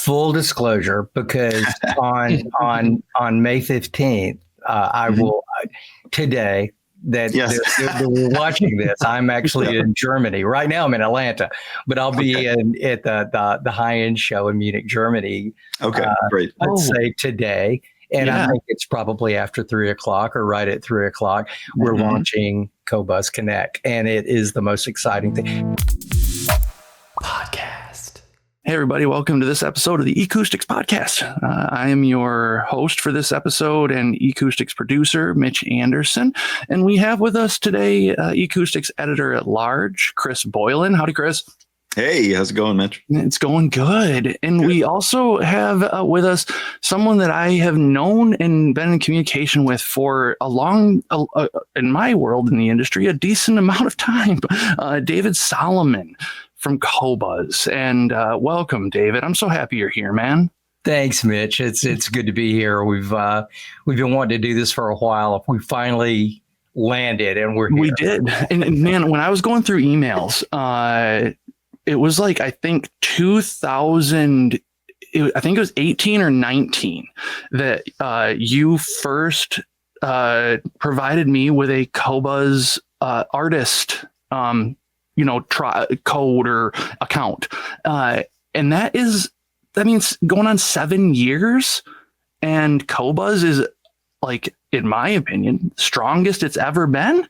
full disclosure, because on May 15th, I will today that we're watching this. I'm actually in Germany right now. I'm in Atlanta, but I'll be at the high-end show in Munich, Germany. Okay, great. I'd say today. And I think it's probably after 3:00 or right at 3:00. We're launching Qobuz Connect, and it is the most exciting thing. Podcast. Hey, everybody. Welcome to this episode of the eCoustics podcast. I am your host for this episode and eCoustics producer, Mitch Anderson. And we have with us today eCoustics editor at large, Chris Boylan. Howdy, Chris. Hey, how's it going, Mitch? It's going good. And we also have with us someone that I have known and been in communication with for a long, in my world in the industry, a decent amount of time. David Solomon from Qobuz. And welcome, David. I'm so happy you're here, man. Thanks, Mitch. It's good to be here. We've been wanting to do this for a while. We finally landed, and we're here. We did. And man, when I was going through emails, it was like, I think 2000, I think it was 18 or 19 that you first provided me with a Qobuz artist, code or account. And that means going on 7 years, and Qobuz is, like, in my opinion, strongest it's ever been.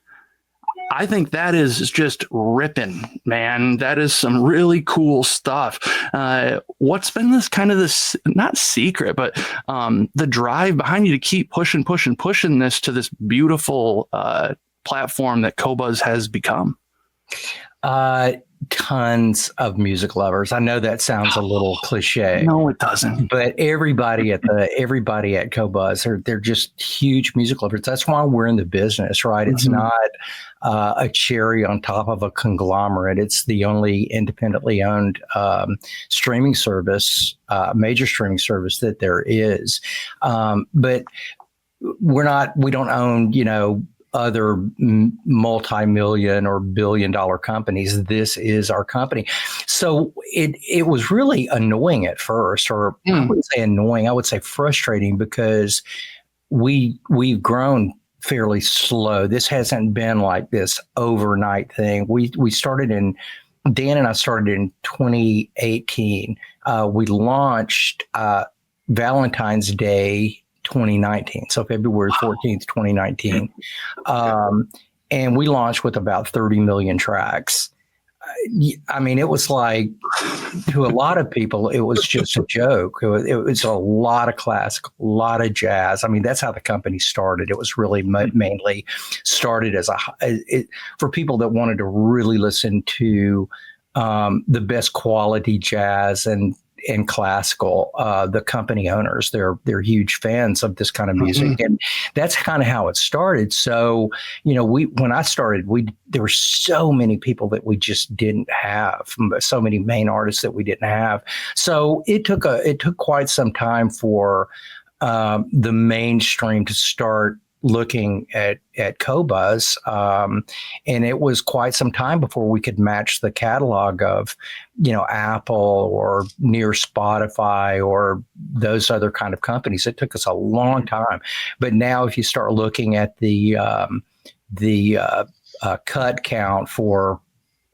I think that is just ripping, man. That is some really cool stuff. What's been this not secret, but the drive behind you to keep pushing this to this beautiful platform that Qobuz has become? Tons of music lovers. I know that sounds a little cliche. No, it doesn't. But everybody at Qobuz, they're just huge music lovers. That's why we're in the business, right? Mm-hmm. It's not a cherry on top of a conglomerate. It's the only independently owned streaming service, major streaming service that there is. But we don't own, other multi-million or billion-dollar companies. This is our company. So it was really annoying at first, or I wouldn't say annoying, I would say frustrating, because we've grown fairly slow. This hasn't been like this overnight thing. We started Dan and I started in 2018. We launched Valentine's Day 2019, so February 14th, 2019. And we launched with about 30 million tracks. I mean, it was like, to a lot of people, it was just a joke. It was a lot of classical, a lot of jazz. I mean, that's how the company started. It was really mainly started as for people that wanted to really listen to the best quality jazz and classical. The company owners, they're huge fans of this kind of music, and that's kind of how it started. So, when I started, there were so many people that we just didn't have, so many main artists that we didn't have. So it took quite some time for the mainstream to start looking at Qobuz, and it was quite some time before we could match the catalog of, Apple or near Spotify or those other kind of companies. It took us a long time, but now if you start looking at the cut count for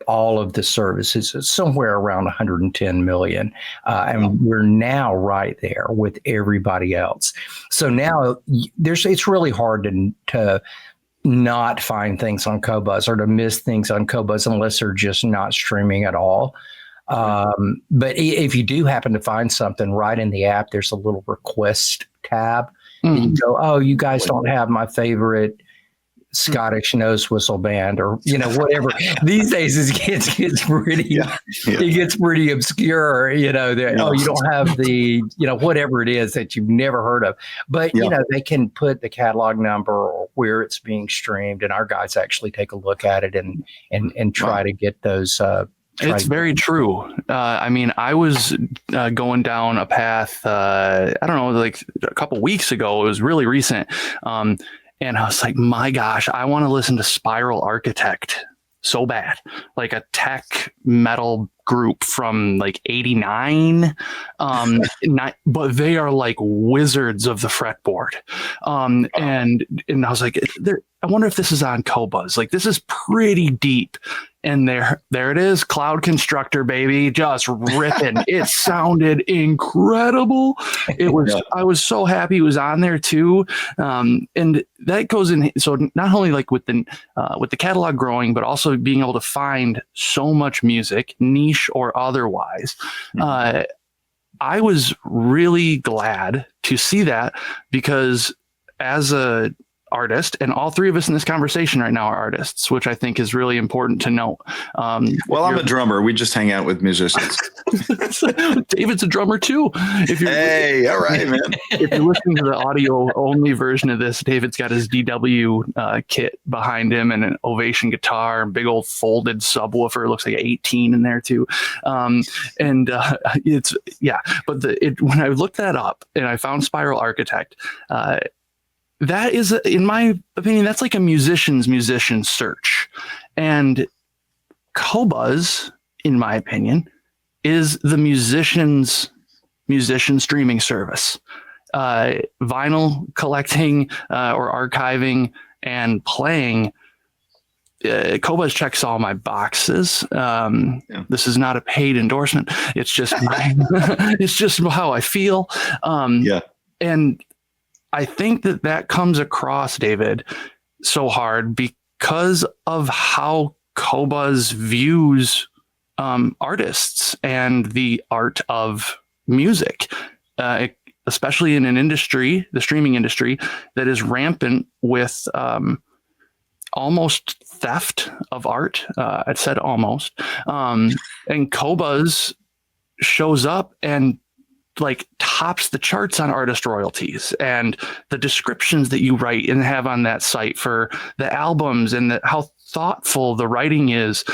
all of the services, it's somewhere around 110 million. And we're now right there with everybody else. So now it's really hard to not find things on Qobuz or to miss things on Qobuz unless they're just not streaming at all. But if you do happen to find something right in the app, there's a little request tab. And you go, oh, you guys don't have my favorite Scottish nose whistle band, or whatever. These days it gets pretty it gets pretty obscure. Oh, you don't have the whatever it is that you've never heard of, but they can put the catalog number or where it's being streamed, and our guys actually take a look at it and try to get those. It's very true. I mean, I was going down a path, I don't know, like a couple weeks ago. It was really recent. And I was like, my gosh, I want to listen to Spiral Architect so bad, like a tech metal group from like 89, but they are like wizards of the fretboard. And I was like, I wonder if this is on Qobuz. Like, this is pretty deep. And there it is, Cloud Constructor, baby, just ripping. It sounded incredible. It was. I was so happy it was on there too. And that goes in. So not only like with the catalog growing, but also being able to find so much music, niche or otherwise. I was really glad to see that, because as a artist, and all three of us in this conversation right now are artists, which I think is really important to note. Well, I'm a drummer. We just hang out with musicians. David's a drummer too. Hey, all right, man. If you're listening to the audio only version of this, David's got his DW kit behind him and an Ovation guitar, and big old folded subwoofer. It looks like 18 in there too. It's But when I looked that up and I found Spiral Architect, that is, in my opinion, that's like a musician's search. And Qobuz, in my opinion, is the musician streaming service. Vinyl collecting or archiving and playing. Qobuz checks all my boxes. This is not a paid endorsement. It's just it's just how I feel. And I think that comes across, David, so hard because of how Qobuz views artists and the art of music, especially in an industry, the streaming industry, that is rampant with almost theft of art. I said almost. And Qobuz shows up and like tops the charts on artist royalties, and the descriptions that you write and have on that site for the albums, and how thoughtful the writing is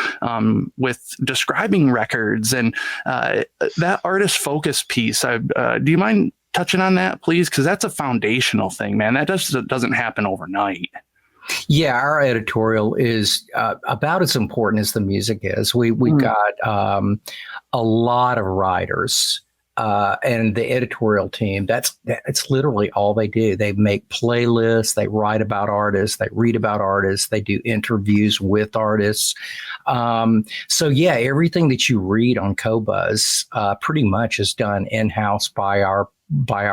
with describing records, and that artist focus piece. Do you mind touching on that, please? Because that's a foundational thing, man. That doesn't happen overnight. Yeah, our editorial is about as important as the music is. We got a lot of writers. And the editorial team, it's literally all they do. They make playlists, they write about artists, they read about artists, they do interviews with artists. So yeah, everything that you read on Qobuz pretty much is done in-house by our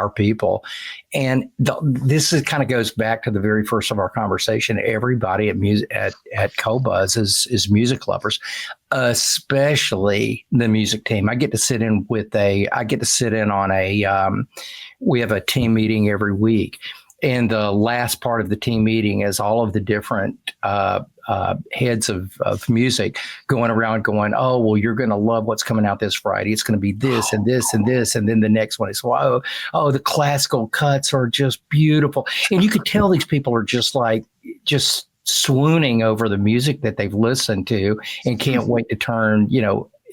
people. And this kind of goes back to the very first of our conversation. Everybody at Qobuz is music lovers, especially the music team. I get to sit in on we have a team meeting every week. And the last part of the team meeting is all of the different heads of music going around going, oh, well, you're going to love what's coming out this Friday. It's going to be this and this and this. And then the next one is, wow, the classical cuts are just beautiful. And you could tell these people are just swooning over the music that they've listened to and can't wait to turn,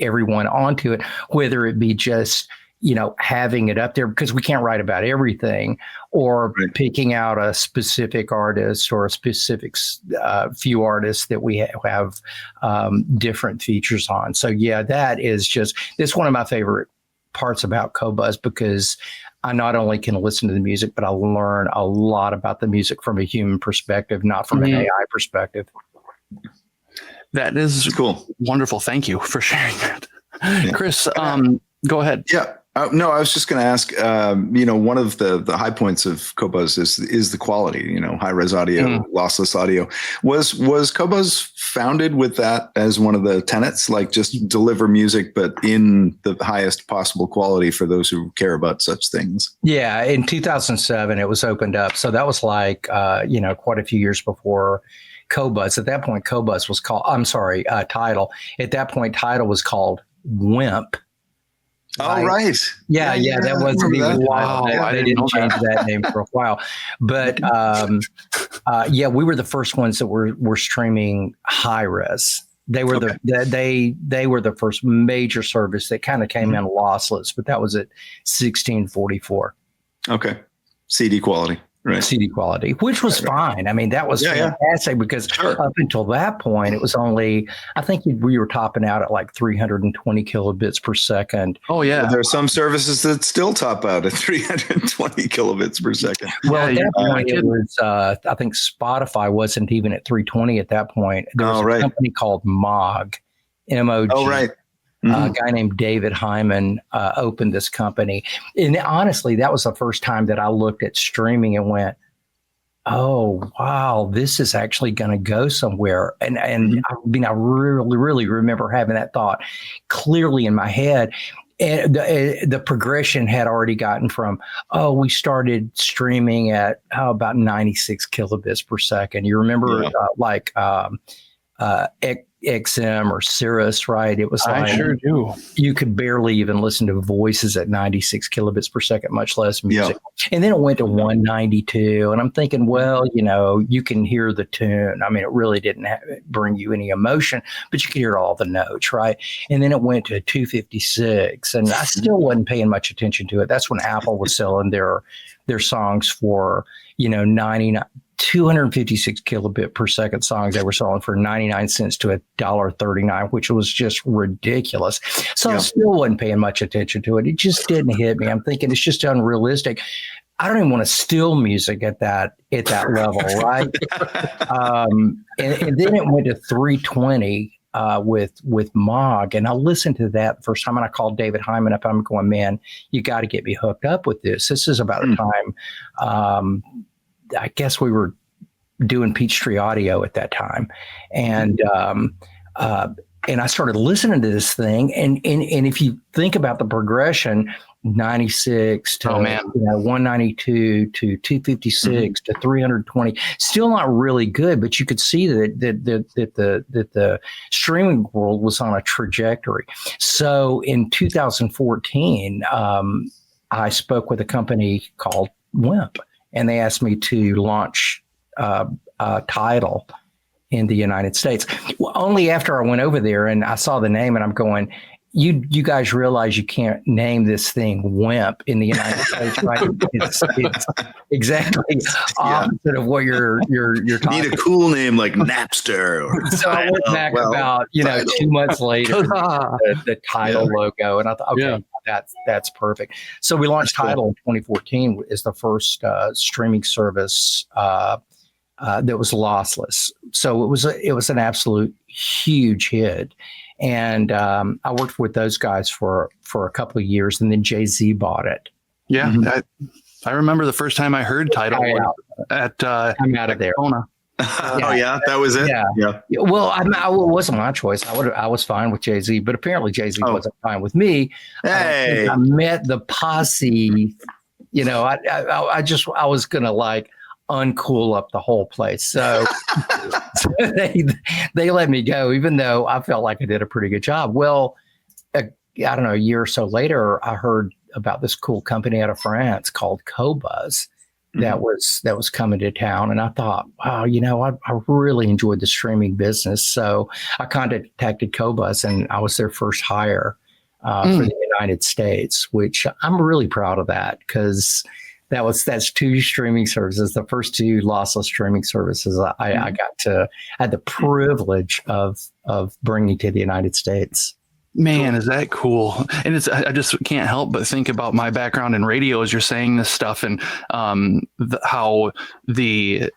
everyone onto it, whether it be just having it up there, because we can't write about everything, or picking out a specific artist or a specific few artists that we have different features on. So yeah, that's one of my favorite parts about Qobuz, because I not only can listen to the music, but I learn a lot about the music from a human perspective, not from an AI perspective. That is cool. Wonderful. Thank you for sharing that. Yeah. Chris, go ahead. Yeah. No, I was just going to ask, one of the high points of Qobuz is the quality, high res audio, lossless audio. Was Qobuz founded with that as one of the tenets, like just deliver music, but in the highest possible quality for those who care about such things? Yeah. In 2007, it was opened up. So that was like, quite a few years before Qobuz. At that point, Qobuz was called, Tidal. At that point, Tidal was called WIMP. Oh, right. Yeah, that wasn't even wow. They didn't change that name for a while. But we were the first ones that were streaming high res. They were they were the first major service that kind of came in lossless, but that was at 1644. Okay. CD quality. CD quality, which was fine. I mean, that was fantastic because up until that point, it was only, I think we were topping out at like 320 kilobits per second. Oh, yeah. Well, there are some services that still top out at 320 kilobits per second. Well, at that point, it was, I think Spotify wasn't even at 320 at that point. There was a company called MOG, M-O-G. Oh, right. A guy named David Hyman opened this company. And honestly, that was the first time that I looked at streaming and went, oh, wow, this is actually going to go somewhere. And I mean, I really remember having that thought clearly in my head. And the progression had already gotten from, we started streaming at about 96 kilobits per second. You remember XM or Cirrus, right? It was like, I sure do. You could barely even listen to voices at 96 kilobits per second, much less music. Yeah. And then it went to 192. And I'm thinking, well, you can hear the tune. I mean, it really didn't bring you any emotion, but you could hear all the notes, right? And then it went to 256. And I still wasn't paying much attention to it. That's when Apple was selling their songs for, 256 kilobit per second songs they were selling for 99 cents to $1.39, which was just ridiculous. So I still wasn't paying much attention to it. It just didn't hit me. I'm thinking it's just unrealistic. I don't even want to steal music at that level, right? And then it went to 320 with MOG, and I listened to that the first time, and I called David Hyman up. I'm going, man, you got to get me hooked up with this. This is about the time. I guess we were doing Peachtree Audio at that time. And I started listening to this thing. And if you think about the progression, 96 to 192 to 256 to 320, still not really good, but you could see that the streaming world was on a trajectory. So in 2014, I spoke with a company called WIMP. And they asked me to launch Tidal in the United States. Well, only after I went over there and I saw the name, and I'm going, you guys realize you can't name this thing WIMP in the United States, right? It's exactly opposite of what you're talking. Need a cool name like Napster. So I went back about 2 months later, the Tidal logo, and I thought, okay. That's perfect. So we launched Tidal in 2014 as the first streaming service that was lossless. So it was an absolute huge hit. And I worked with those guys for a couple of years, and then Jay-Z bought it. Yeah, I remember the first time I heard Tidal I'm out of there. Kona. That was it. Yeah. Well, it wasn't my choice. I was fine with Jay-Z, but apparently Jay-Z wasn't fine with me. Hey, I met the posse. I was gonna like uncool up the whole place. So, they let me go, even though I felt like I did a pretty good job. Well, I don't know, a year or so later, I heard about this cool company out of France called Qobuz. That was coming to town, and I thought, wow, I really enjoyed the streaming business. So I contacted Qobuz, and I was their first hire for the United States, which I'm really proud of that, because that's two streaming services, the first two lossless streaming services I had the privilege of bringing to the United States. Man, is that cool? And I just can't help but think about my background in radio as you're saying this stuff, and how the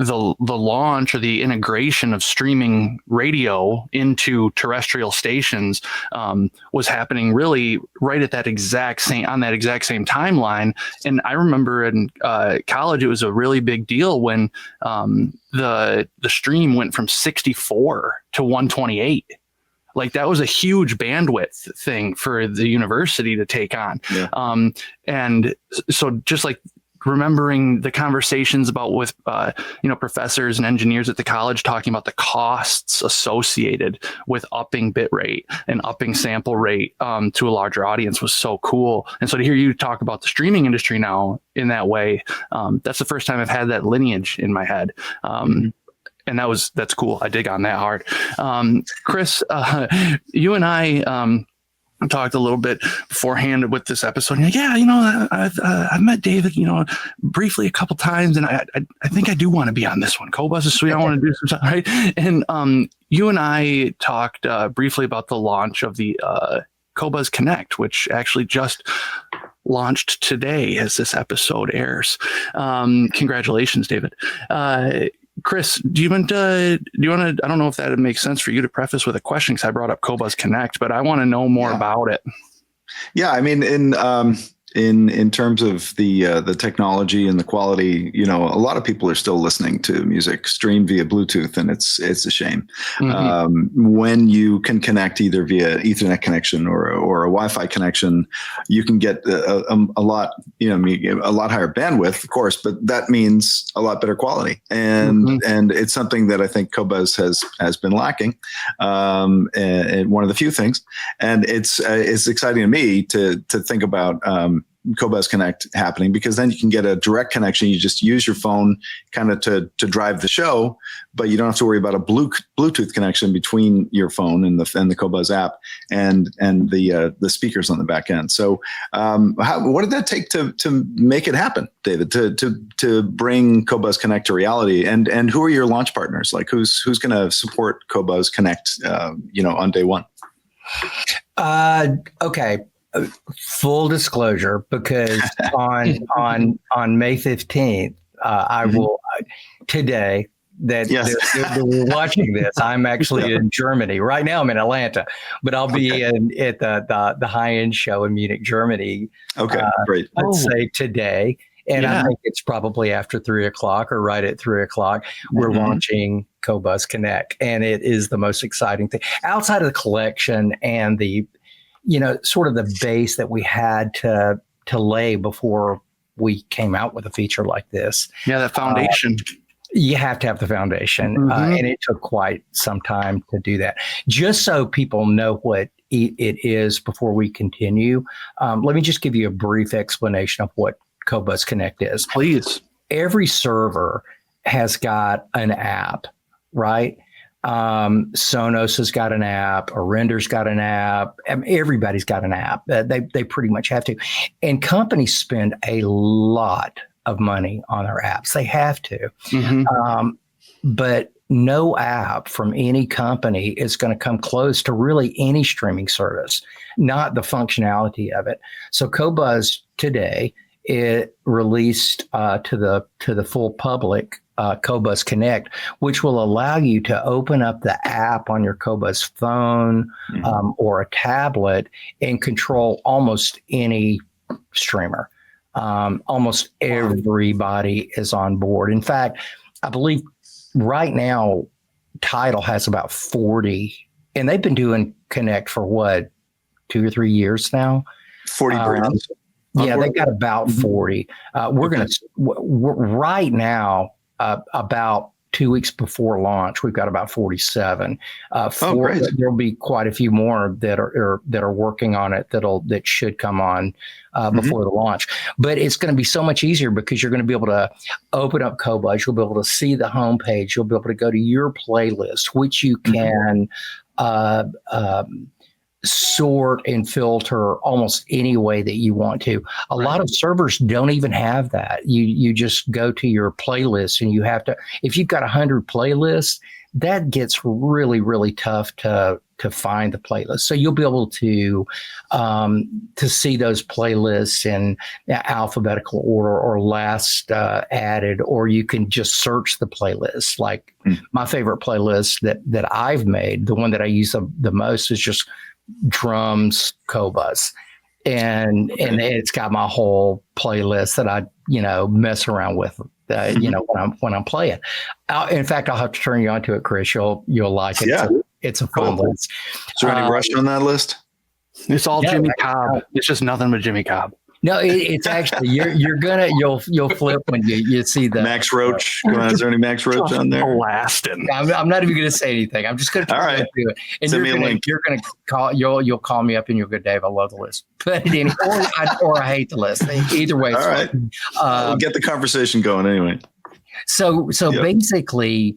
launch or the integration of streaming radio into terrestrial stations was happening really right at that exact same timeline. And I remember in college, it was a really big deal when the stream went from 64 to 128. Like, that was a huge bandwidth thing for the university to take on. Yeah. And so just like remembering the conversations with professors and engineers at the college talking about the costs associated with upping bit rate and upping sample rate to a larger audience was so cool. And so to hear you talk about the streaming industry now in that way, that's the first time I've had that lineage in my head. And that's cool. I dig on that hard. Chris, you and I talked a little bit beforehand with this episode. And yeah, I've met David, briefly a couple times, and I think I do want to be on this one. Qobuz is sweet. I want to do some stuff, right? And you and I talked briefly about the launch of the Qobuz Connect, which actually just launched today as this episode airs. Congratulations, David. Chris, do you want to, I don't know if that makes sense for you to preface with a question, because I brought up Qobuz Connect, but I want to know more about it. Yeah. I mean, in terms of the technology and the quality, a lot of people are still listening to music streamed via Bluetooth, and it's a shame. When you can connect either via Ethernet connection or a Wi-Fi connection, you can get a lot higher bandwidth, of course, but that means a lot better quality, and it's something that I think Qobuz has been lacking, and one of the few things, and it's exciting to me to think about Qobuz Connect happening, because then you can get a direct connection. You just use your phone kind of to drive the show, but you don't have to worry about a Bluetooth connection between your phone and the Qobuz app and the speakers on the back end. So what did that take to make it happen, David, to bring Qobuz Connect to reality? And who are your launch partners? Like who's going to support Qobuz Connect on day one? Okay. Full disclosure, because on May 15th, I will today that we're watching this. I'm actually in Germany right now. I'm in Atlanta, but I'll be at the high-end show in Munich, Germany. Okay, great. Let's say today, and I think it's probably after 3:00 or right at 3:00. We're launching Qobuz Connect, and it is the most exciting thing outside of the collection and the sort of the base that we had to lay before we came out with a feature like this. Yeah, that foundation. You have to have the foundation. And it took quite some time to do that. Just so people know what it is before we continue, let me just give you a brief explanation of what Qobuz Connect is. Please. Every server has got an app, right? Sonos has got an app, Render's got an app. Everybody's got an app. They pretty much have to. And companies spend a lot of money on their apps. They have to. But no app from any company is going to come close to really any streaming service, not the functionality of it. So Qobuz today, it released to the full public Qobuz Connect, which will allow you to open up the app on your Qobuz phone or a tablet and control almost any streamer. Almost everybody is on board. In fact, I believe right now Tidal has about 40, and they've been doing Connect for what, 2 or 3 years now? 40 brands. Yeah, they got about 40. We're right now, about 2 weeks before launch, we've got about 47. There'll be quite a few more that are working on it that should come on before the launch. But it's going to be so much easier because you're going to be able to open up Qobuz. You'll be able to see the homepage. You'll be able to go to your playlist, which you can sort and filter almost any way that you want to. A lot of servers don't even have that. You just go to your playlist, and you have to, if you've got 100 playlists, that gets really, really tough to find the playlist. So you'll be able to see those playlists in alphabetical order or last added, or you can just search the playlist. Like my favorite playlist that I've made, the one that I use the most, is just drums Qobuz, and it's got my whole playlist that I mess around with when I'm playing. In fact, I'll have to turn you on to it, Chris. You'll like it. Yeah. It's a fun list. Is there any Rush on that list? It's all Jimmy Cobb. It's just nothing but Jimmy Cobb. No, it's actually you'll flip when you see the Max Roach. Is there any Max Roach on there? Blasting. I'm not even going to say anything. I'm just going to do it. And send me a link. You're going to call. You'll call me up and you'll go, Dave, I love the list, but or I hate the list. Either way, all right. We'll get the conversation going anyway. So basically,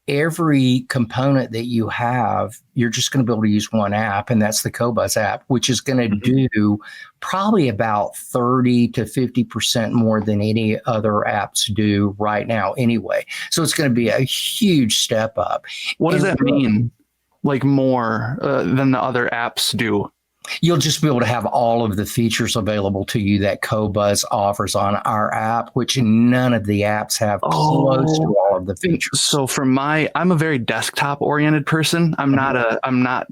every component that you have, you're just going to be able to use one app, and that's the Qobuz app, which is going to do probably about 30 to 50% more than any other apps do right now anyway. So it's going to be a huge step up. What does that mean? Like more than the other apps do? You'll just be able to have all of the features available to you that Qobuz offers on our app, which none of the apps have close to all of the features. So I'm a very desktop oriented person. I'm not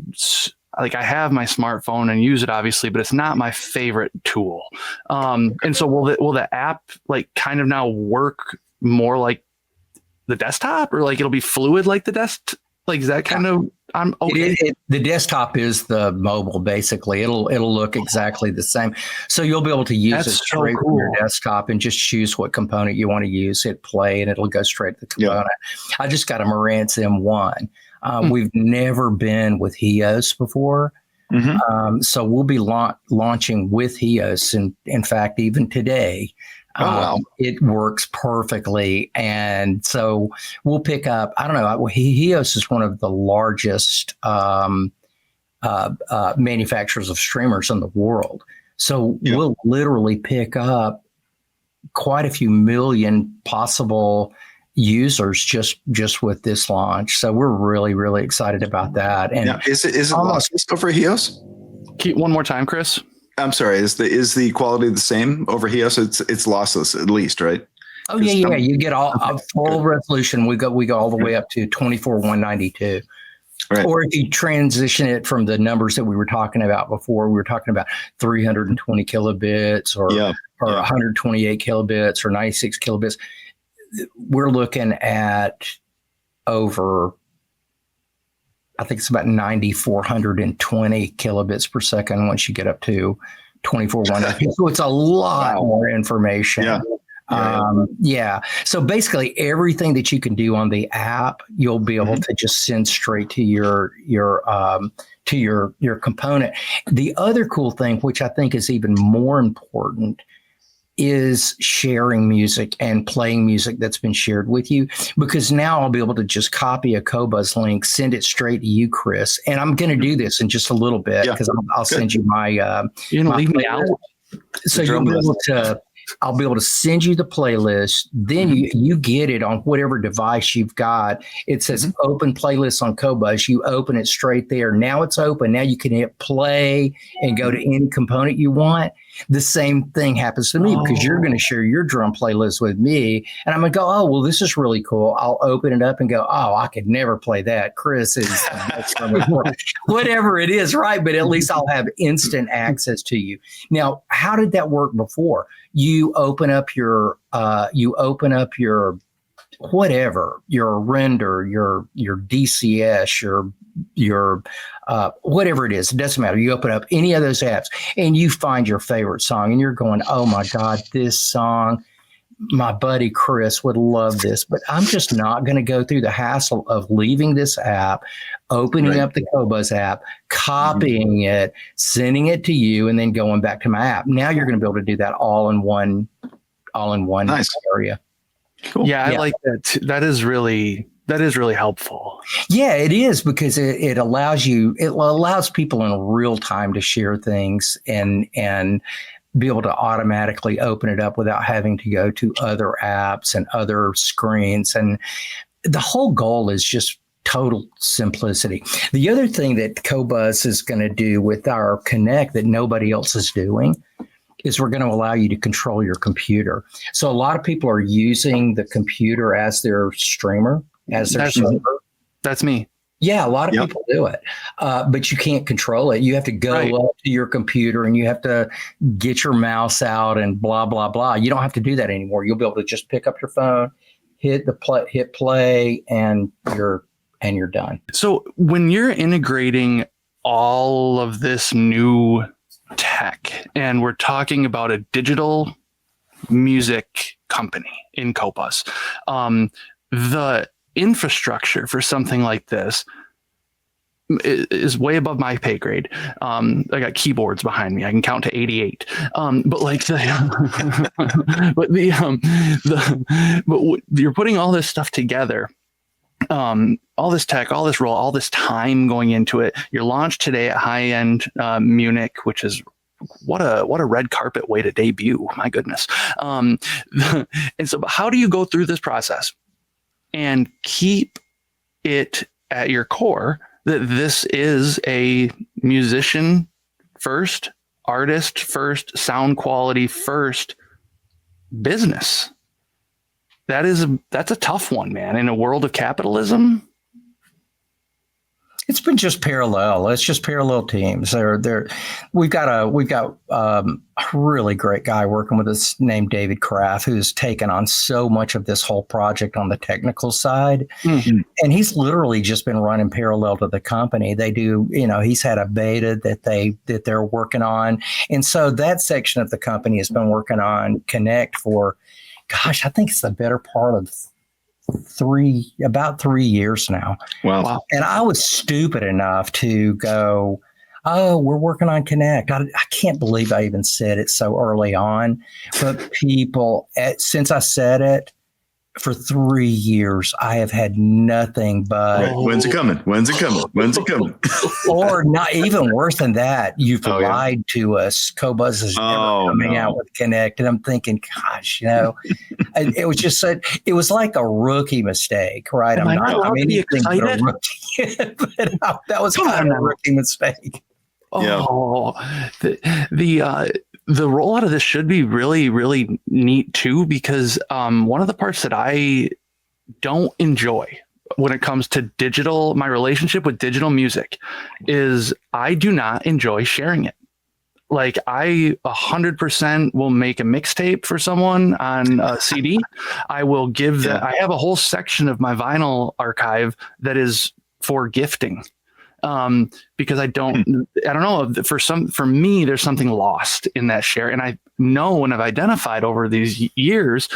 like, I have my smartphone and use it obviously, but it's not my favorite tool. And so will the app like kind of now work more like the desktop, or like it'll be fluid like the desktop? Like, is that kind of, I'm okay. The desktop is the mobile, basically. It'll look exactly the same. So you'll be able to use it straight from your desktop and just choose what component you want to use, hit play, and it'll go straight to the component. Yeah. I just got a Marantz M1. We've never been with Hios before. So we'll be launching with Hios. And in fact, even today, it works perfectly. And so we'll pick up, I don't know, Hios is one of the largest manufacturers of streamers in the world. So we'll literally pick up quite a few million possible users just with this launch. So we're really, really excited about that. And is it lossless over Hios? Keep one more time, Chris. I'm sorry. Is the quality the same over Hios? It's lossless at least, right? Oh yeah. You get a full resolution. We go all the way up to 24:192. Right. Or if you transition it from the numbers that we were talking about before, we were talking about 320 kilobits or 128 kilobits or 96 kilobits. We're looking at over, I think it's about 9,420 kilobits per second once you get up to 24:192. So it's a lot more information. So basically everything that you can do on the app, you'll be able to just send straight to your component. The other cool thing, which I think is even more important, is sharing music and playing music that's been shared with you, because now I'll be able to just copy a Qobuz link, send it straight to you, Chris. And I'm going to do this in just a little bit because I'll send you my. You're going to leave me out? So you'll be able to. I'll be able to send you the playlist. Then you get it on whatever device you've got. It says open playlist on Qobuz. You open it straight there. Now it's open. Now you can hit play and go to any component you want. The same thing happens to me because you're going to share your drum playlist with me. And I'm going to go, oh, well, this is really cool. I'll open it up and go, oh, I could never play that. Chris is whatever it is, right? But at least I'll have instant access to you. Now, how did that work before? You open up your whatever, your render, your DCS, your whatever it is, it doesn't matter. You open up any of those apps and you find your favorite song and you're going, oh my God, this song, my buddy Chris would love this, but I'm just not going to go through the hassle of leaving this app, opening up the Qobuz app, copying it, sending it to you, and then going back to my app. Now you're going to be able to do that all in one area. Cool. Yeah, I like that. That is really helpful. Yeah, it is, because it allows people in real time to share things and be able to automatically open it up without having to go to other apps and other screens. And the whole goal is just total simplicity. The other thing that Qobuz is going to do with our Connect that nobody else is doing is we're going to allow you to control your computer. So a lot of people are using the computer as their streamer, as their server. That's me. Yeah, a lot of people do it, but you can't control it. You have to go up to your computer and you have to get your mouse out and blah, blah, blah. You don't have to do that anymore. You'll be able to just pick up your phone, hit play, and you're done. So when you're integrating all of this new tech, and we're talking about a digital music company in Qobuz, the infrastructure for something like this is way above my pay grade. I got keyboards behind me. I can count to 88. But you're putting all this stuff together. all this tech, all this role, all this time going into it. You're launched today at high-end Munich, which is what a red carpet way to debut. My goodness. And so how do you go through this process and keep it at your core that this is a musician first, artist first, sound quality first business? That's a tough one, man. In a world of capitalism, it's been just parallel. It's just parallel teams. We've got a really great guy working with us named David Kraft, who's taken on so much of this whole project on the technical side. Mm-hmm. And he's literally just been running parallel to the company. They do, he's had a beta that they're working on. And so that section of the company has been working on Connect for, gosh, I think it's the better part of about 3 years now. Wow. And I was stupid enough to go, oh, we're working on Connect. I can't believe I even said it so early on. But people, since I said it, for 3 years, I have had nothing but... Right. When's it coming? When's it coming? When's it coming? Or not even worse than that, you've lied to us. Qobuz is never coming out with Connect. And I'm thinking, gosh, it was just it was like a rookie mistake, right? I'm not anything but a rookie. But that was kind of a rookie mistake. Oh, the rollout of this should be really, really neat too, because one of the parts that I don't enjoy when it comes to my relationship with digital music is I do not enjoy sharing it. Like I 100% will make a mixtape for someone on a CD. I will give that. I have a whole section of my vinyl archive that is for gifting. Because I don't know, for me, there's something lost in that share. And I know and I've identified over these years,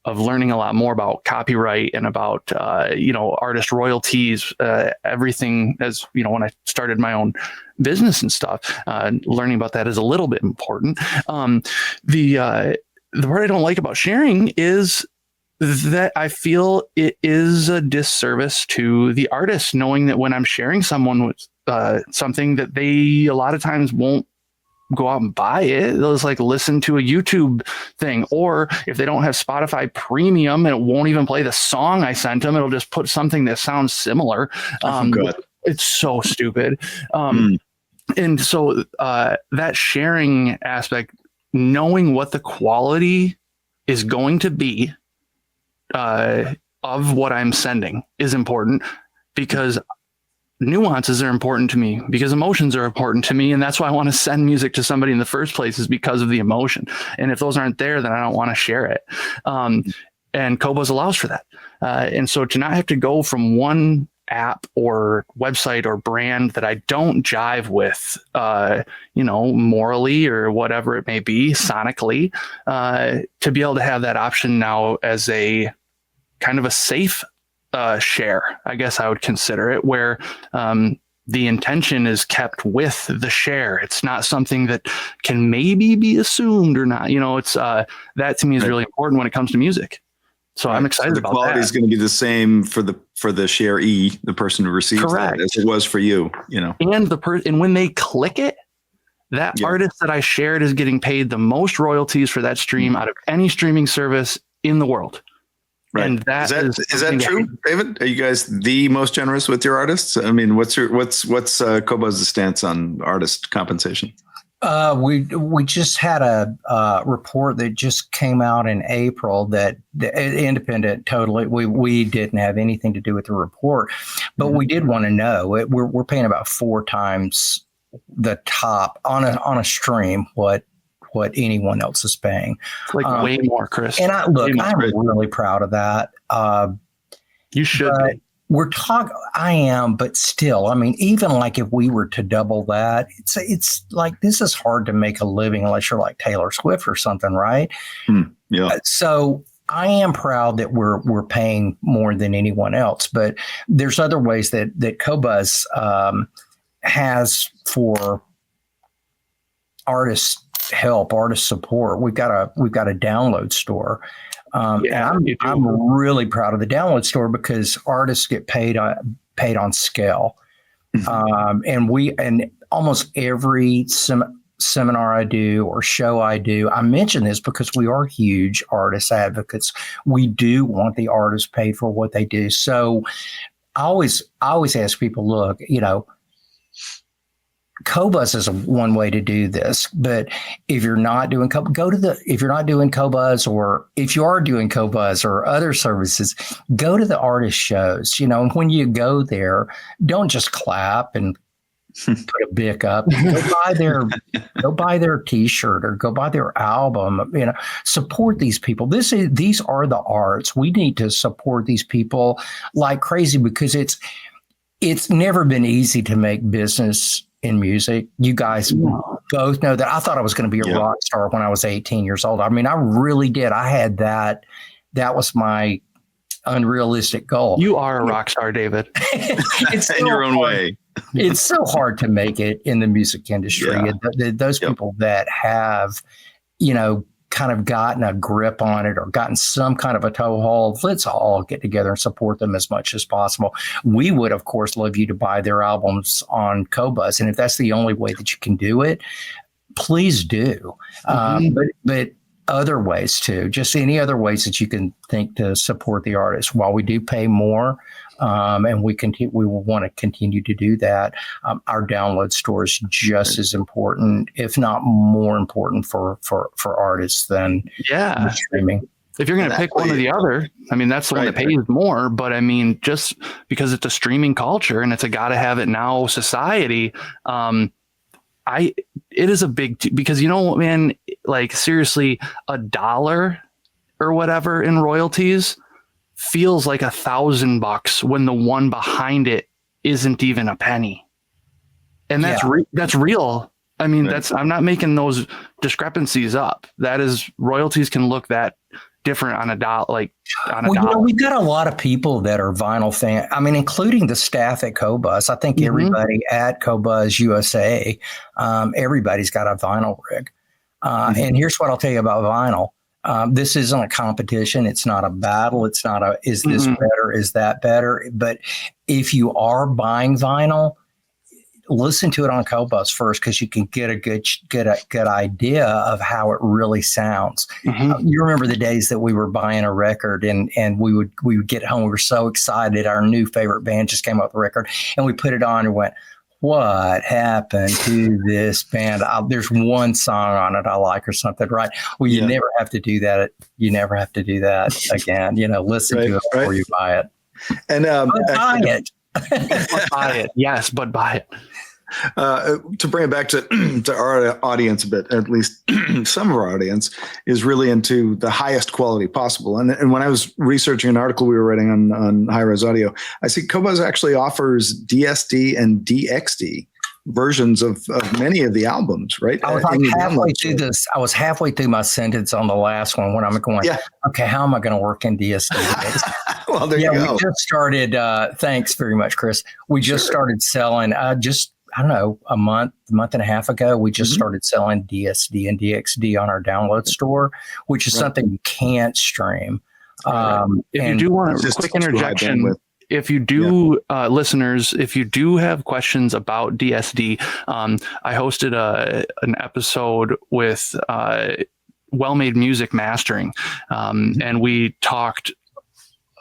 of learning a lot more about copyright and about, artist royalties, everything as, when I started my own business and stuff, learning about that is a little bit important. The part I don't like about sharing is that I feel it is a disservice to the artist, knowing that when I'm sharing someone with something that they a lot of times won't go out and buy it. They'll just listen to a YouTube thing, or if they don't have Spotify Premium, and it won't even play the song I sent them. It'll just put something that sounds similar. It's so stupid. And so that sharing aspect, knowing what the quality is going to be of what I'm sending is important, because nuances are important to me, because emotions are important to me. And that's why I want to send music to somebody in the first place, is because of the emotion. And if those aren't there, then I don't want to share it. And Qobuz allows for that. And so to not have to go from one app or website or brand that I don't jive with, morally or whatever it may be, sonically, to be able to have that option now as a kind of a safe share, I guess I would consider it, where the intention is kept with the share. It's not something that can maybe be assumed or not. It's that to me is really important when it comes to music. So I'm excited about that. The quality is going to be the same for the sharee, the person who receives that, as it was for you. And and when they click it, that artist that I shared is getting paid the most royalties for that stream out of any streaming service in the world. Right. And is that true, David? Are you guys the most generous with your artists? I mean, what's Qobuz's stance on artist compensation? We just had a report that just came out in April that independent totally. We didn't have anything to do with the report, but we did want to know. We're paying about 4 times the top on a stream what anyone else is paying. Way more, Chris. And I'm really proud of that. You should be. I am, but still, I mean, even if we were to double that, it's this is hard to make a living unless you're like Taylor Swift or something, right? Yeah. So I am proud that we're paying more than anyone else, but there's other ways that Qobuz has for artist help, artist support. We've got a download store. And I'm really proud of the download store because artists get paid on scale. And almost every seminar I do or show I do, I mention this because we are huge artist advocates. We do want the artists paid for what they do. So I always ask people, look, Qobuz is one way to do this, but if you're not doing if you're not doing Qobuz, or if you are doing Qobuz or other services, go to the artist shows. And when you go there, don't just clap and put a bic up. Go buy their T-shirt or go buy their album. Support these people. These are the arts. We need to support these people like crazy because it's never been easy to make business in music. You guys both know that. I thought I was going to be a rock star when I was 18 years old. I mean, I really did. I had that. That was my unrealistic goal. You are a rock star, David. It's in your own way. It's so hard to make it in the music industry. Yeah. Those people that have, kind of gotten a grip on it or gotten some kind of a toehold, let's all get together and support them as much as possible. We would, of course, love you to buy their albums on Qobuz. And if that's the only way that you can do it, please do. But other ways too, just any other ways that you can think to support the artist. While we do pay more, and we will want to continue to do that, our download store is just as important, if not more important, for artists than streaming. If you're going to pick one or the other, I mean, that's the one that pays more. But I mean, just because it's a streaming culture and it's a gotta have it now society, it is a big because man, like seriously, $1 or whatever in royalties feels like $1,000 when the one behind it isn't even a penny. And that's that's real. I mean, I'm not making those discrepancies up. That is, royalties can look that different on a dollar, we've got a lot of people that are vinyl fans. I mean, including the staff at Qobuz. I think everybody at Qobuz USA, everybody's got a vinyl rig. And here's what I'll tell you about vinyl. This isn't a competition. It's not a battle. It's not is this better? Is that better? But if you are buying vinyl, listen to it on Qobuz first, because you can get a good idea of how it really sounds. You remember the days that we were buying a record and we would get home. We were so excited. Our new favorite band just came up with a record and we put it on and went, what happened to this band? There's one song on it I like or something, right? Well, you never have to do that. You never have to do that again. Listen to it before you buy it. And buy it. Buy it. Yes, but buy it. To bring it back to our audience a bit, at least some of our audience is really into the highest quality possible. And when I was researching an article we were writing on high-res audio, I see Qobuz actually offers DSD and DXD versions of many of the albums, right? I was halfway through this. I was halfway through my sentence on the last one when I'm going, okay, how am I going to work in DSD? Well, there you go. We just started, thanks very much, Chris. We just started selling I don't know, a month and a half ago, we just started selling DSD and DXD on our download store, which is something you can't stream. If you do want a quick interjection, if you do, listeners, if you do have questions about DSD, I hosted an episode with Well-Made Music Mastering, and we talked.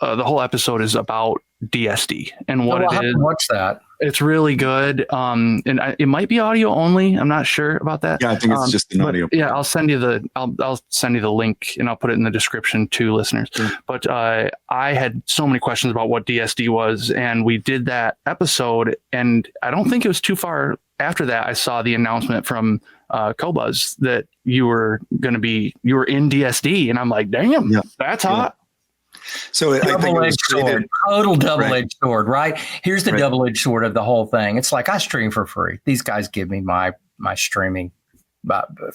The whole episode is about DSD and what it is. What's that? It's really good. And it might be audio only. I'm not sure about that. Yeah, I think it's just an audio. Yeah, I'll send you the link and I'll put it in the description to listeners. But I had so many questions about what DSD was, and we did that episode. And I don't think it was too far after that I saw the announcement from Qobuz that you were in DSD, and I'm like, damn, that's hot. So double-edged sword, total double-edged sword, right? Here's the double-edged sword of the whole thing. It's like I stream for free. These guys give me my streaming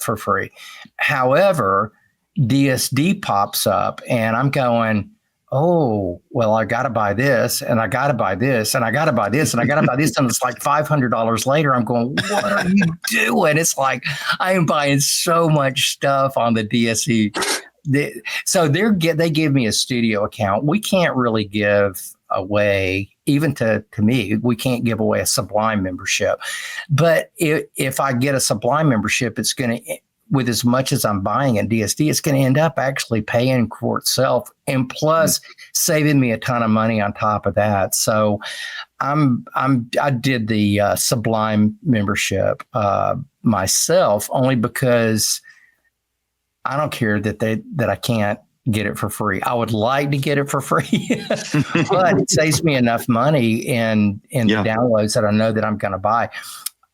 for free. However, DSD pops up and I'm going, oh, well, I got to buy this and I got to buy this and I got to buy this and I got to buy this. And it's like $500 later. I'm going, what are you doing? It's like I am buying so much stuff on the DSD They give me a studio account. We can't really give away, even to me, we can't give away a Sublime membership. But if I get a Sublime membership, it's going to, with as much as I'm buying in DSD, it's going to end up actually paying for itself, and plus saving me a ton of money on top of that. So I did the Sublime membership myself, only because I don't care that I can't get it for free. I would like to get it for free, but it saves me enough money in the downloads that I know that I'm going to buy.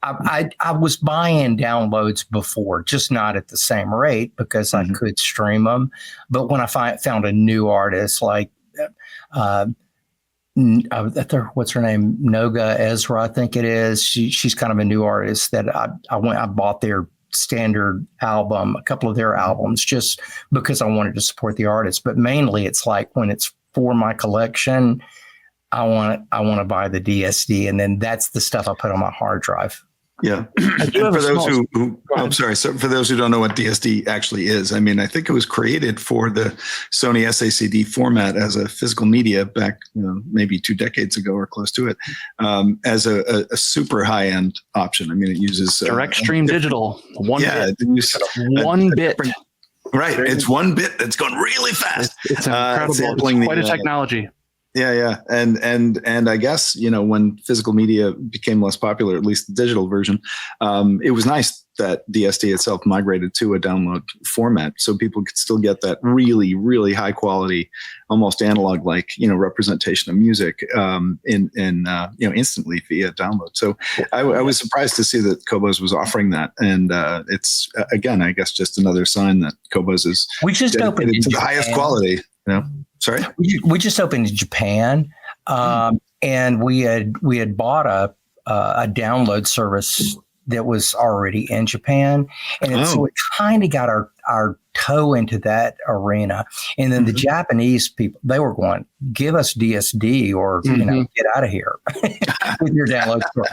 I was buying downloads before, just not at the same rate, because I could stream them. But when I found a new artist like what's her name? Noga Ezra, I think it is. She's kind of a new artist that I bought their standard album, a couple of their albums, just because I wanted to support the artist. But mainly it's like when it's for my collection, I want to buy the DSD, and then that's the stuff I put on my hard drive. Yeah. And for those who I'm sorry. So for those who don't know what DSD actually is, I mean, I think it was created for the Sony SACD format as a physical media back, maybe 2 decades ago or close to it, as a super high end option. I mean, it uses direct stream digital. One bit. Right. It's 1 bit that's going really fast. It's incredible. It's quite a technology. Yeah. And I guess, when physical media became less popular, at least the digital version, it was nice that DSD itself migrated to a download format so people could still get that really, really high quality, almost analog like, representation of music instantly via download. So I was surprised to see that Qobuz was offering that. And it's, again, I guess just another sign that Qobuz is dedicated to the highest quality. Sorry? We just opened in Japan, and we had bought a download service that was already in Japan, and so it kind of got our toe into that arena. And then the Japanese people, they were going, "Give us DSD, or get out of here with your download store."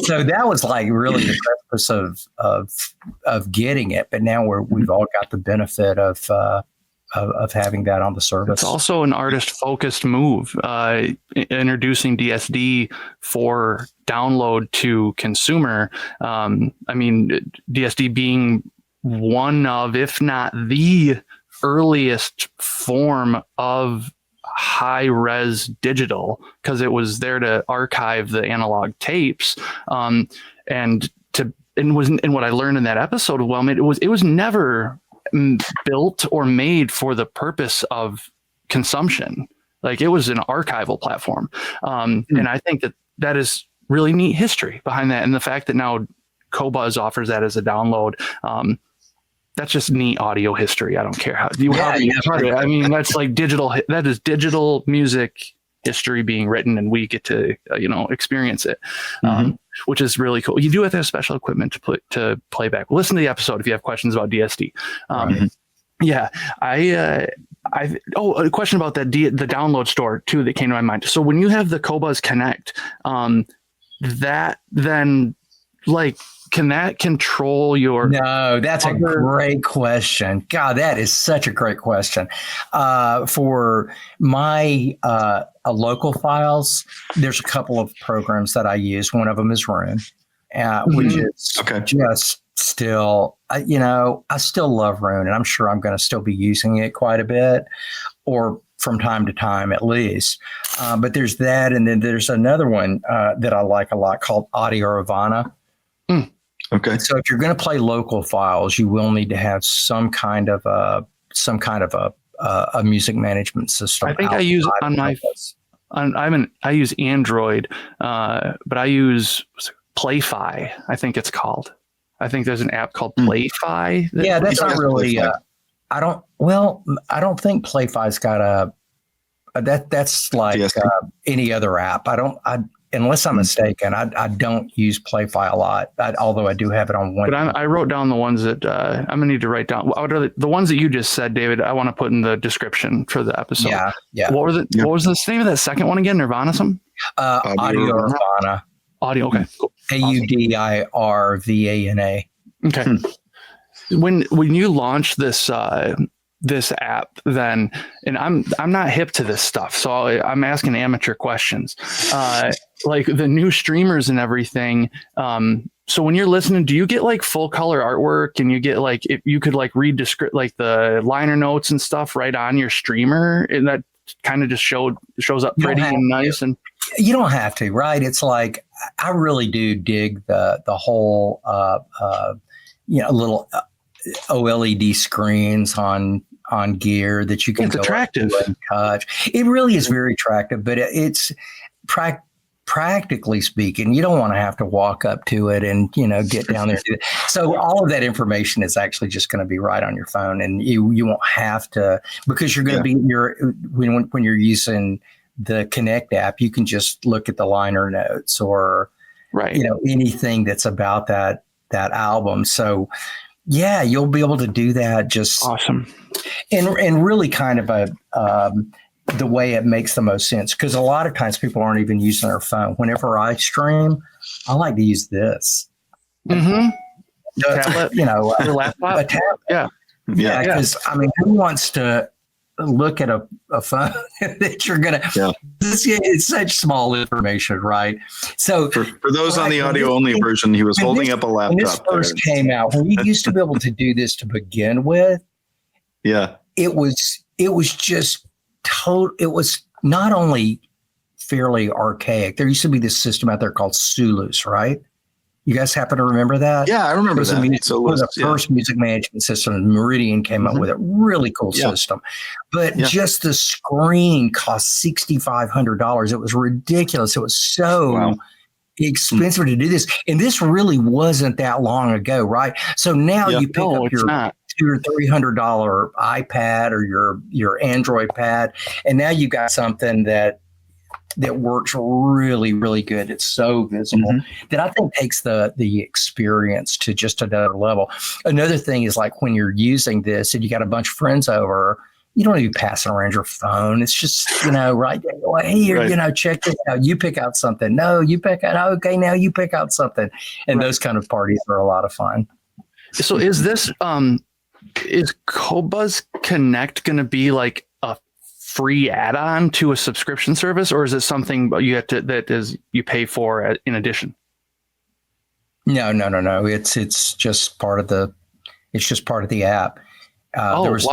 So that was like really the purpose of getting it. But now we've all got the benefit of having that on the service. It's also an artist-focused move, introducing DSD for download to consumer. I mean, DSD being one of, if not the earliest form of high-res digital, because it was there to archive the analog tapes, and what I learned in that episode, it was never built or made for the purpose of consumption. Like, it was an archival platform. And I think that is really neat history behind that. And the fact that now Qobuz offers that as a download, that's just neat audio history. I don't care how you heard it. I mean, that's like that is digital music history being written, and we get to, experience it. Which is really cool. You do have to have special equipment to play back. Listen to the episode if you have questions about DSD. Yeah, a question about that the download store too that came to my mind. So when you have the Qobuz Connect, that then can that control your? No, that's a great question. God, that is such a great question. For my local files, there's a couple of programs that I use. One of them is Roon, which is just still, I still love Roon, and I'm sure I'm going to still be using it quite a bit, or from time to time at least. But there's that, and then there's another one that I like a lot called Audioravana. Okay. So if you're going to play local files, you will need to have some kind of a music management system. I think I use I use Android, but I use Playfi. I think it's called. I think there's an app called Playfi. That's not really. I don't think Playfi's got that's like any other app. Unless I'm mistaken, I don't use Playfi a lot, although I do have it on one. But I wrote down the ones that I'm going to need to write down. The ones that you just said, David, I want to put in the description for the episode. Yeah. What was the name of that second one again? Nirvana? Audioravana. Audio. Okay. Cool. Audirvana. Okay. When you launched this this app then, and I'm not hip to this stuff, so I'm asking amateur questions, like the new streamers and everything. So when you're listening, do you get like full color artwork, and you get like, if you could like read like the liner notes and stuff right on your streamer, and that kind of just shows up pretty and nice? And you don't have to, right? It's like, I really do dig the whole little OLED screens on gear that you can it's go attractive and touch. It really is very attractive, but it's practically speaking, you don't want to have to walk up to it and get down there and do it. So all of that information is actually just going to be right on your phone, and you won't have to, because you're going to be when you're using the Connect app, you can just look at the liner notes or anything that's about that album. So yeah, you'll be able to do that. Just awesome. And really kind of the way it makes the most sense, because a lot of times people aren't even using their phone. Whenever I stream, I like to use this. Mm-hmm. Tablet, your laptop. A tablet. Yeah. Because I mean, who wants to look at a phone that you're gonna? Yeah. It's such small information, right? So for those on the audio only version, he was holding up a laptop. When this first came out, when we used to be able to do this to begin with, it was just total. It was not only fairly archaic. There used to be this system out there called Sulus, right? You guys happen to remember that? Yeah, I remember that. It was the first music management system. Meridian came up with a really cool system. But just the screen cost $6,500. It was ridiculous. It was so expensive to do this. And this really wasn't that long ago, right? So now you pick up your $200 or $300 iPad or your Android pad, and now you got something that works really, really good. It's so visible that I think takes the experience to just another level. Another thing is, like, when you're using this and you got a bunch of friends over, you don't need to be passing around your phone. It's just, right there. Well, hey, check this out. You pick out something. No, you pick out. Okay, now you pick out something. And those kind of parties are a lot of fun. So is this, is Qobuz Connect going to be like a free add-on to a subscription service, or is it something you have to you pay for in addition? No. It's just part of the app. There was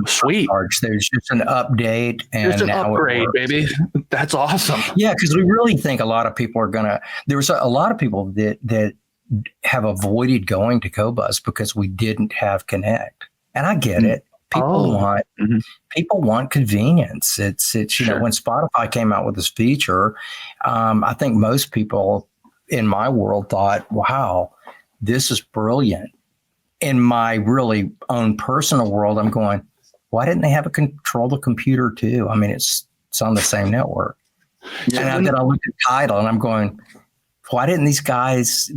sweet. Charge. There's just an update and just an upgrade, baby. That's awesome. Yeah, because we really think a lot of people are there's a lot of people that have avoided going to Qobuz because we didn't have Connect, and I get it. People want convenience. It's when Spotify came out with this feature, I think most people in my world thought, wow, this is brilliant. In my really own personal world, I'm going, why didn't they have a control the computer too? I mean, it's on the same network. Yeah. And then I look at Tidal and I'm going, why didn't these guys,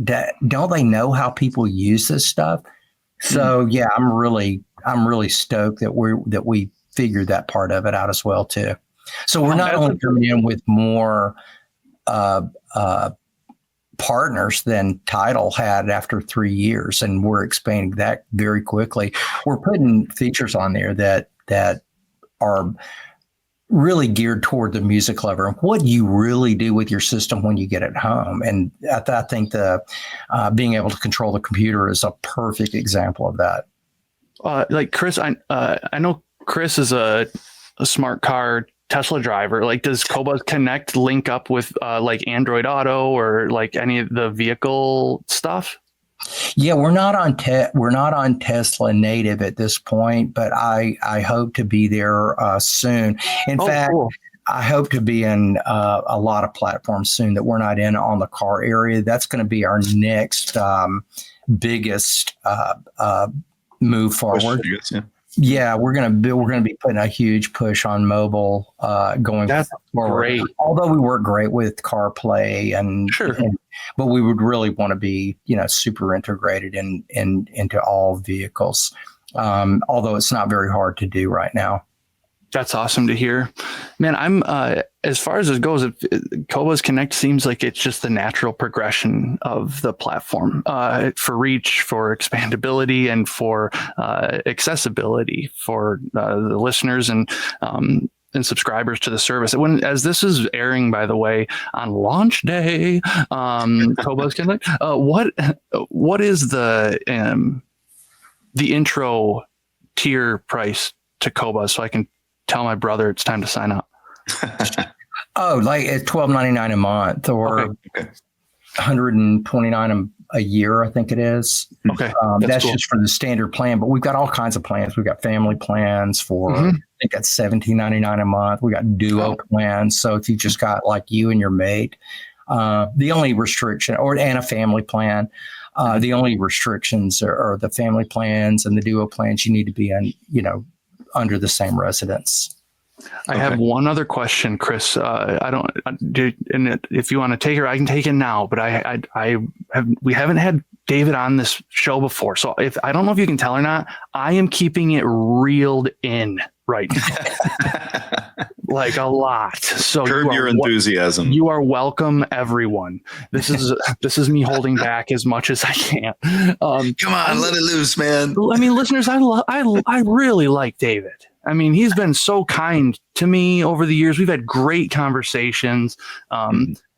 don't they know how people use this stuff? So yeah, I'm really stoked that we figured that part of it out as well too. So we're not only coming in with more partners than Tidal had after 3 years, and we're expanding that very quickly. We're putting features on there that are really geared toward the music lover and what you really do with your system when you get it home. And I think the being able to control the computer is a perfect example of that. Like Chris, I know Chris is a smart car Tesla driver. Like, does Qobuz Connect link up with like Android Auto or like any of the vehicle stuff? Yeah, we're not on Tesla native at this point, but I hope to be there soon. In fact, cool. I hope to be in a lot of platforms soon that we're not in on the car area. That's going to be our next biggest move forward. Yeah, we're gonna be putting a huge push on mobile going That's forward. Great. Although we work great with CarPlay and but we would really want to be super integrated into all vehicles. Although it's not very hard to do right now. That's awesome to hear. Man, I'm as far as it goes, Qobuz Connect seems like it's just the natural progression of the platform for reach, for expandability, and for accessibility for the listeners and subscribers to the service. As this is airing, by the way, on launch day, Qobuz Connect, what is the intro tier price to Qobuz, so I can tell my brother it's time to sign up? Oh, like it's $12.99 a month, or $129 a year, I think it is. Okay, that's cool. just for the standard plan, but we've got all kinds of plans. We've got family plans for I think that's $17.99 a month. We got duo plans, so if you just got like you and your mate, the only restriction, and a family plan. The only restrictions are the family plans and the duo plans. You need to be under the same residence. I have one other question, Chris. If you want to take it, I can take it now. But we haven't had David on this show before, so I don't know if you can tell or not. I am keeping it reeled in right now, like a lot. So curb your enthusiasm. You are welcome, everyone. This is me holding back as much as I can. Come on, let it loose, man. I mean, listeners, I really like David. I mean, he's been so kind to me over the years. We've had great conversations.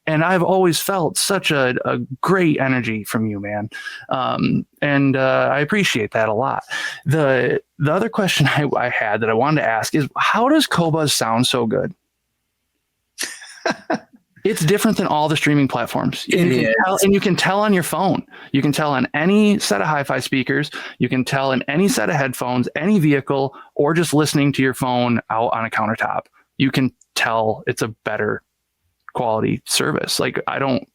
And I've always felt such a great energy from you, man. And I appreciate that a lot. The other question I had that I wanted to ask is, how does Qobuz sound so good? It's different than all the streaming platforms. And you can tell on your phone. You can tell on any set of hi-fi speakers. You can tell in any set of headphones, any vehicle, or just listening to your phone out on a countertop. You can tell it's a better quality service. Like I don't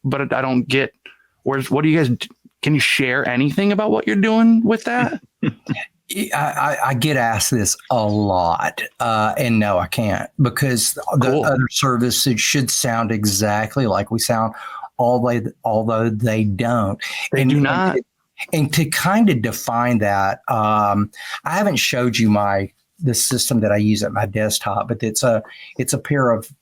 get what do you guys, can you share anything about what you're doing with that? I get asked this a lot, and no, I can't, because the other services should sound exactly like we sound, although they don't. They do not. And to kind of define that, I haven't showed you the system that I use at my desktop, but it's a pair of,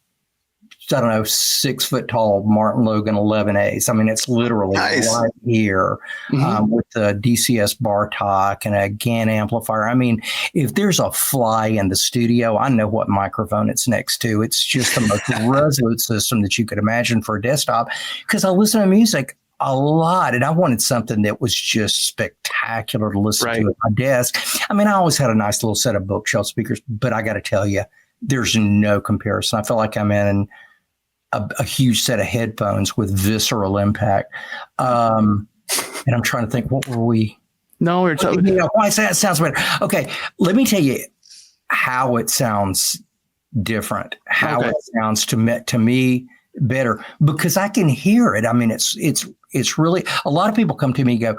I don't know, 6 foot tall Martin Logan 11As. I mean, it's literally right here with the DCS bar talk and a GAN amplifier. I mean, if there's a fly in the studio, I know what microphone it's next to. It's just the most resolute system that you could imagine for a desktop, because I listen to music a lot, and I wanted something that was just spectacular to listen to at my desk. I mean, I always had a nice little set of bookshelf speakers, but I got to tell you, there's no comparison. I feel like I'm in a huge set of headphones with visceral impact. And I'm trying to think, what were we? No, we're talking. Why that sounds better? Okay, let me tell you how it sounds different. How it sounds to me better, because I can hear it. I mean, it's really, a lot of people come to me and go,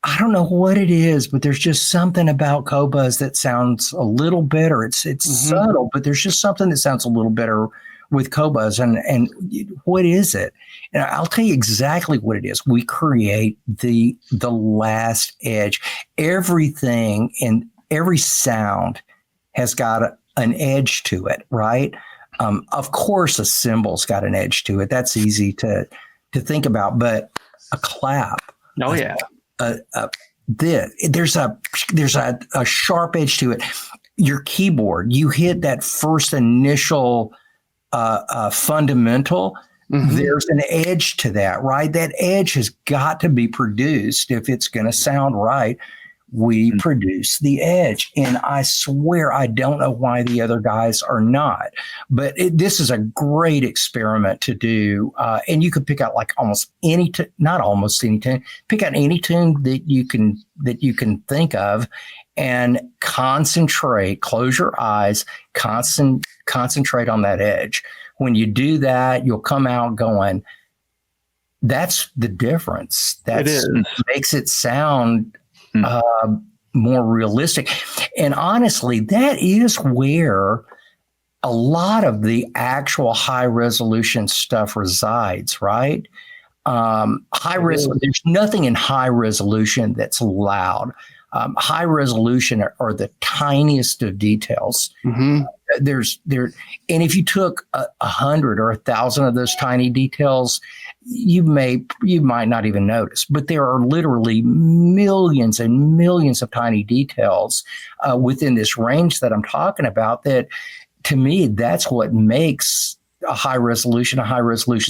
I don't know what it is, but there's just something about Qobuz that sounds a little better. It's subtle, but there's just something that sounds a little better with Qobuz. And what is it? And I'll tell you exactly what it is. We create the last edge. Everything and every sound has got an edge to it, right? Of course, a cymbal's got an edge to it. That's easy to think about. But a clap. Oh yeah. There's a sharp edge to it. Your keyboard, you hit that first initial fundamental. There's an edge to that, right? That edge has got to be produced if it's going to sound right. We produce the edge, and I swear I don't know why the other guys are not. But this is a great experiment to do, and you could pick out like almost any, not almost any tune. Pick out any tune that you can think of, and concentrate. Close your eyes. Concentrate on that edge. When you do that, you'll come out going, "That's the difference." That makes it sound more realistic. And honestly, that is where a lot of the actual high resolution stuff resides, right? There's nothing in high resolution that's loud. High resolution are the tiniest of details. Mm-hmm. And if you took 100 or 1,000 of those tiny details, you might not even notice. But there are literally millions and millions of tiny details within this range that I'm talking about. That, to me, that's what makes a high resolution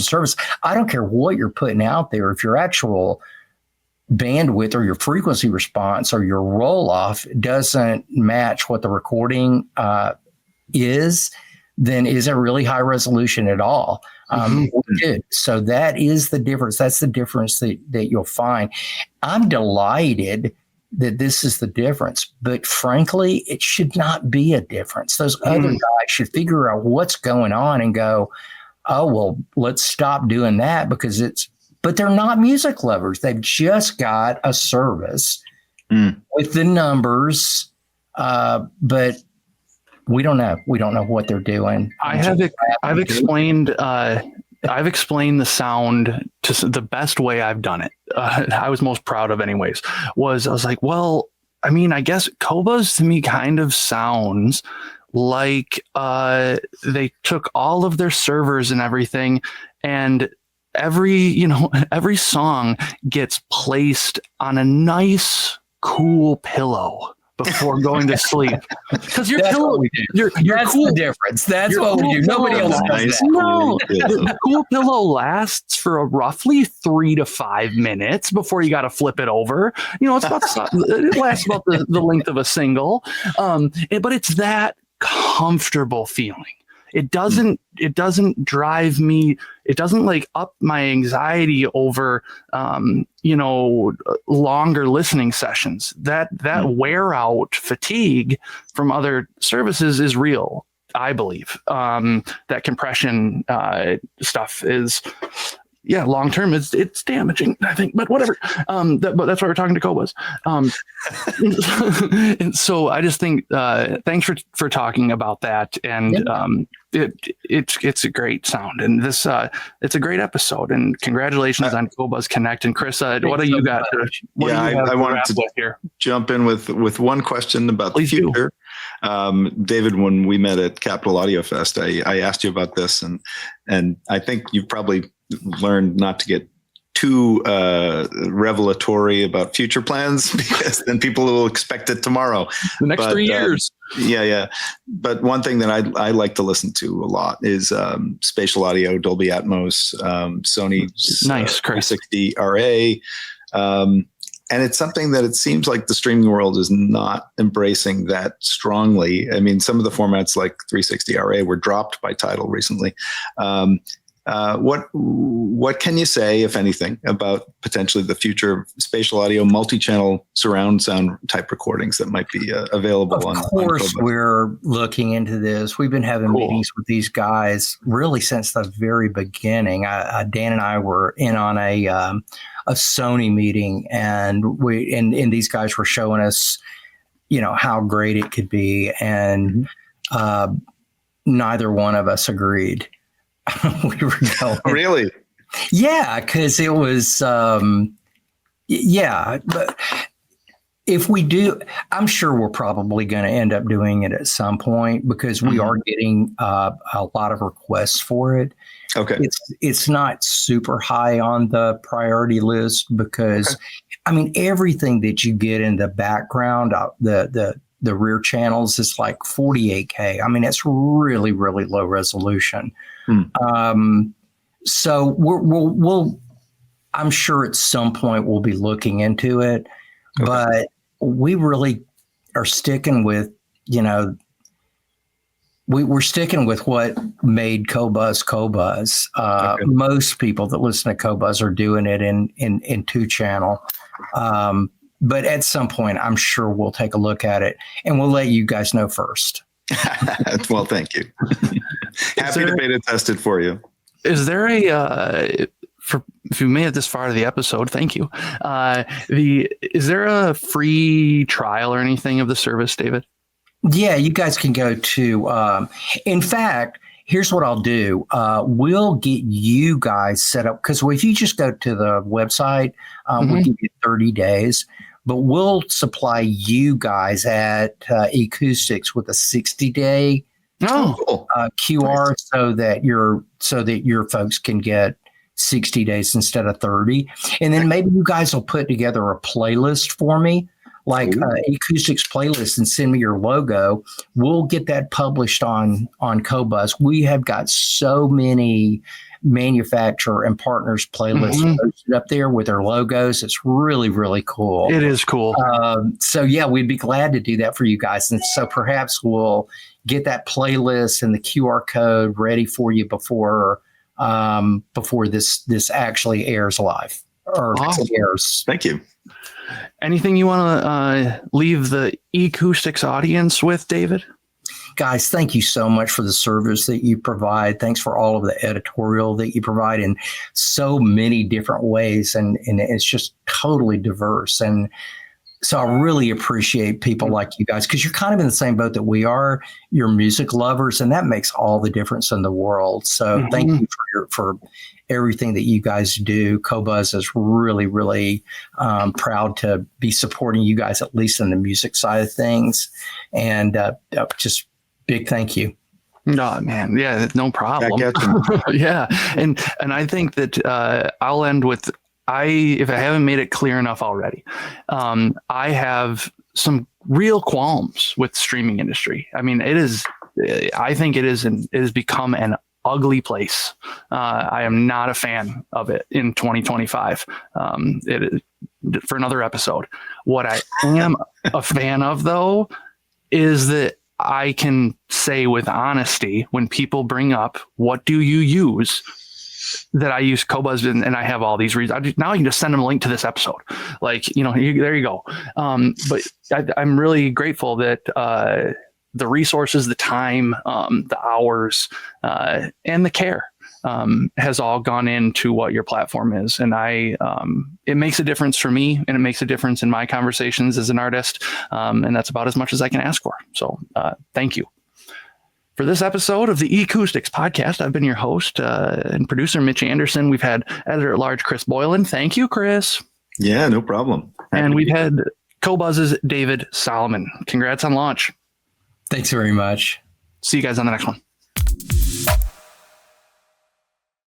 service. I don't care what you're putting out there. If your actual bandwidth or your frequency response or your roll off doesn't match what the recording is, then is it really high resolution at all? So that is the difference. That's the difference that you'll find. I'm delighted that this is the difference, but frankly, it should not be a difference. Those other guys should figure out what's going on and go, oh, well, let's stop doing that, because but they're not music lovers. They've just got a service with the numbers, but we don't know. We don't know what they're doing. I've explained the sound to the best way I've done it. I was most proud of anyways, I was like, well, I mean, I guess Qobuz to me kind of sounds like they took all of their servers and everything, and every song gets placed on a nice, cool pillow before going to sleep. Because your pillow, that's cool. The difference. That's what we do. Nobody else does that. No, the cool pillow lasts for a roughly 3 to 5 minutes before you got to flip it over. It's about it lasts about the length of a single, but it's that comfortable feeling. It doesn't drive me. It doesn't like up my anxiety over, longer listening sessions. That wear out fatigue from other services is real, I believe. That compression stuff is, long term it's damaging, I think, but whatever. But that's why we're talking to Qobuz. And so I just think thanks for talking about that, and it's a great sound, and this it's a great episode, and congratulations on Qobuz Connect. And Chris, what do you got? I wanted to jump in with one question about the future. David, when we met at Capital Audio Fest, I asked you about this, and I think you've probably learned not to get too revelatory about future plans, because then people will expect it tomorrow. The next 3 years. But one thing that I like to listen to a lot is spatial audio, Dolby Atmos, Sony's nice 360 RA. And it's something that it seems like the streaming world is not embracing that strongly. I mean, some of the formats like 360 RA were dropped by Tidal recently. What can you say, if anything, about potentially the future of spatial audio, multi-channel surround sound type recordings that might be available? Of course, we're looking into this. We've been having meetings with these guys really since the very beginning. Dan and I were in on a Sony meeting, and these guys were showing us, how great it could be, and neither one of us agreed. We were going. Really? Yeah, because it was, but if we do, I'm sure we're probably going to end up doing it at some point, because we are getting a lot of requests for it. Okay. It's not super high on the priority list, because, I mean, everything that you get in the background, the rear channels is like 48K. I mean, it's really, really low resolution. So we'll I'm sure at some point we'll be looking into it, but we really are sticking with, we're sticking with what made Qobuz. Most people that listen to Qobuz are doing it in 2-channel. But at some point, I'm sure we'll take a look at it, and we'll let you guys know first. Well, thank you. Happy to beta test it for you. Is there if you made it this far to the episode, thank you. Is there a free trial or anything of the service, David? Yeah, you guys can go to, in fact, here's what I'll do. We'll get you guys set up, because if you just go to the website, we'll give you 30 days. but we'll supply you guys at eCoustics with a 60-day QR, nice. so that your folks can get 60 days instead of 30. And then maybe you guys will put together a playlist for me, like eCoustics playlist, and send me your logo. We'll get that published on Qobuz. We have got so many manufacturer and partners playlists posted up there with their logos. It's really, really cool. It is cool. So yeah, we'd be glad to do that for you guys. And so perhaps we'll get that playlist and the QR code ready for you before this actually airs live or airs. Thank you. Anything you want to leave the eCoustics audience with, David? Guys, thank you so much for the service that you provide. Thanks for all of the editorial that you provide in so many different ways. And it's just totally diverse. And so I really appreciate people like you guys, because you're kind of in the same boat that we are. You're music lovers, and that makes all the difference in the world. So thank you for everything that you guys do. Qobuz is really, really proud to be supporting you guys, at least in the music side of things. And just big thank you. No, man. Yeah, no problem. Yeah. And I think that I'll end with, if I haven't made it clear enough already, I have some real qualms with streaming industry. I mean, I think it has become an ugly place. I am not a fan of it in 2025. For another episode. What I am a fan of, though, is that I can say with honesty, when people bring up, what do you use? That I use Qobuz, and I have all these reasons. Now I can just send them a link to this episode. Like, there you go. But I'm really grateful that the resources, the time, the hours, and the care has all gone into what your platform is. And it makes a difference for me, and it makes a difference in my conversations as an artist. And that's about as much as I can ask for. So thank you. For this episode of the eCoustics podcast, I've been your host and producer, Mitch Anderson. We've had editor-at-large Chris Boylan. Thank you, Chris. Yeah, no problem. And we've had Qobuzz's David Solomon. Congrats on launch. Thanks very much. See you guys on the next one.